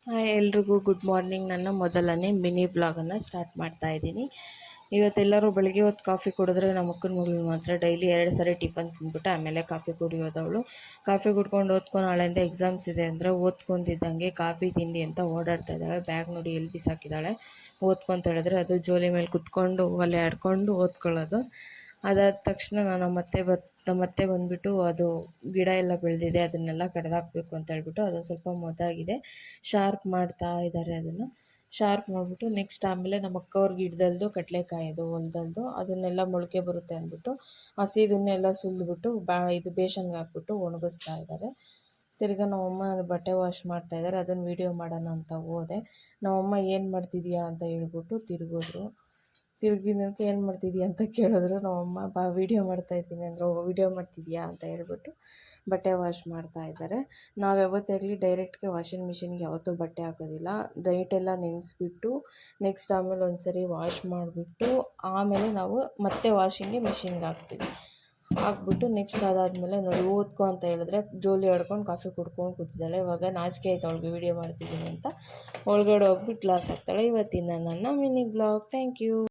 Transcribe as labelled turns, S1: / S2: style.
S1: Hi ಎಲ್ರಿಗೂ good morning. ನನ್ನ ಮೊದಲನೇ ಮಿನಿ ಬ್ಲಾಗನ್ನು ಸ್ಟಾರ್ಟ್ ಮಾಡ್ತಾ ಇದ್ದೀನಿ. ಇವತ್ತೆಲ್ಲರೂ ಬೆಳಗ್ಗೆ ಹೊತ್ತು ಕಾಫಿ ಕುಡಿದ್ರೆ ನಮ್ಮ ಅಕ್ಕನ ಮಗಳು ಮಾತ್ರ ಡೈಲಿ 2 ಸರಿ ಟಿಫನ್ ತಿಂದ್ಬಿಟ್ಟು ಆಮೇಲೆ ಕಾಫಿ ಕುಡಿಯೋದವಳು. ಕಾಫಿ ಕುಡ್ಕೊಂಡು ಓದ್ಕೊಂಡು ನಾಳೆಯಿಂದ ಎಕ್ಸಾಮ್ಸ್ ಇದೆ ಅಂದರೆ ಓದ್ಕೊಂತಿದ್ದಂಗೆ ಕಾಫಿ ತಿಂಡಿ ಅಂತ ಓಡಾಡ್ತಾ ಇದ್ದಾಳೆ. ಬ್ಯಾಗ್ ನೋಡಿ ಎಲ್ಲಿ ಬಿಸಾಕಿದ್ದಾಳೆ. ಓದ್ಕೊತ ಹೇಳಿದ್ರೆ ಅದು ಜೋಲಿ ಮೇಲೆ ಕುತ್ಕೊಂಡು ಒಲೆ ಆಡ್ಕೊಂಡು ಓದ್ಕೊಳ್ಳೋದು. ಅದಾದ ತಕ್ಷಣ ಮತ್ತೆ ಬಂದುಬಿಟ್ಟು ಅದು ಗಿಡ ಎಲ್ಲ ಬೆಳೆದಿದೆ, ಅದನ್ನೆಲ್ಲ ಕಡ್ದಾಕಬೇಕು ಅಂತ ಹೇಳ್ಬಿಟ್ಟು ಅದೊಂದು ಸ್ವಲ್ಪ ಮೊದಾಗಿದೆ, ಶಾರ್ಪ್ ಮಾಡ್ತಾ ಇದ್ದಾರೆ. ಅದನ್ನು ಶಾರ್ಪ್ ಮಾಡಿಬಿಟ್ಟು ನೆಕ್ಸ್ಟ್ ಆಮೇಲೆ ನಮ್ಮ ಅಕ್ಕವ್ರ ಗಿಡದಲ್ದು ಕಡಲೆಕಾಯಿದು ಹೊಲದಲ್ದು ಅದನ್ನೆಲ್ಲ ಮೊಳಕೆ ಬರುತ್ತೆ ಅಂದ್ಬಿಟ್ಟು ಹಸಿದನ್ನೆಲ್ಲ ಸುಲಿದ್ಬಿಟ್ಟು ಇದು ಬೇಷನ್ಗೆ ಹಾಕ್ಬಿಟ್ಟು ಒಣಗಿಸ್ತಾ ಇದ್ದಾರೆ. ತಿರ್ಗಿ ನಮ್ಮಮ್ಮ ಬಟ್ಟೆ ವಾಶ್ ಮಾಡ್ತಾಯಿದ್ದಾರೆ. ಅದನ್ನು ವೀಡಿಯೋ ಮಾಡೋಣ ಅಂತ ಹೋದೆ. ನಮ್ಮಮ್ಮ ಏನು ಮಾಡ್ತಿದ್ಯಾ ಅಂತ ಹೇಳ್ಬಿಟ್ಟು ತಿರುಗಿದ್ರು. ತಿರುಗಿದಕ್ಕೆ ಏನು ಮಾಡ್ತಿದ್ಯಾ ಅಂತ ಕೇಳಿದ್ರು. ನಮ್ಮಮ್ಮ ವೀಡಿಯೋ ಮಾಡ್ತಾಯಿದ್ದೀನಿ ಅಂದರು. ವೀಡಿಯೋ ಮಾಡ್ತಿದ್ಯಾ ಅಂತ ಹೇಳ್ಬಿಟ್ಟು ಬಟ್ಟೆ ವಾಶ್ ಮಾಡ್ತಾಯಿದ್ದಾರೆ. ನಾವು ಯಾವತ್ತಾಗಲಿ ಡೈರೆಕ್ಟ್ಗೆ ವಾಷಿಂಗ್ ಮಿಷಿನ್ಗೆ ಯಾವತ್ತೂ ಬಟ್ಟೆ ಹಾಕೋದಿಲ್ಲ. ನೈಟೆಲ್ಲ ನೆನೆಸ್ಬಿಟ್ಟು ನೆಕ್ಸ್ಟ್ ಆಮೇಲೆ ಒಂದು ಸರಿ ವಾಶ್ ಮಾಡಿಬಿಟ್ಟು ಆಮೇಲೆ ನಾವು ಮತ್ತೆ ವಾಷಿಂಗ್ಗೆ ಮಿಷಿನ್ಗೆ ಹಾಕ್ತೀವಿ. ಹಾಕ್ಬಿಟ್ಟು ನೆಕ್ಸ್ಟ್ ಅದಾದಮೇಲೆ ನೋಡಿ ಓದ್ಕೊ ಅಂತ ಹೇಳಿದ್ರೆ ಜೋಲಿ ಆಡ್ಕೊಂಡು ಕಾಫಿ ಕುಡ್ಕೊಂಡು ಕೂತಿದ್ದಾಳೆ. ಇವಾಗ ನಾಚಿಕೆ ಆಯ್ತು ಅವಳಿಗೆ ವೀಡಿಯೋ ಮಾಡ್ತಿದ್ದೀನಿ ಅಂತ. ಒಳಗಡೆ ಹೋಗ್ಬಿಟ್ಟು ಗ್ಲಾಸ್ ಹಾಕ್ತಾಳೆ. ಇವತ್ತಿನ ನನ್ನ ಮಿನಿ ಬ್ಲಾಗ್. Thank you.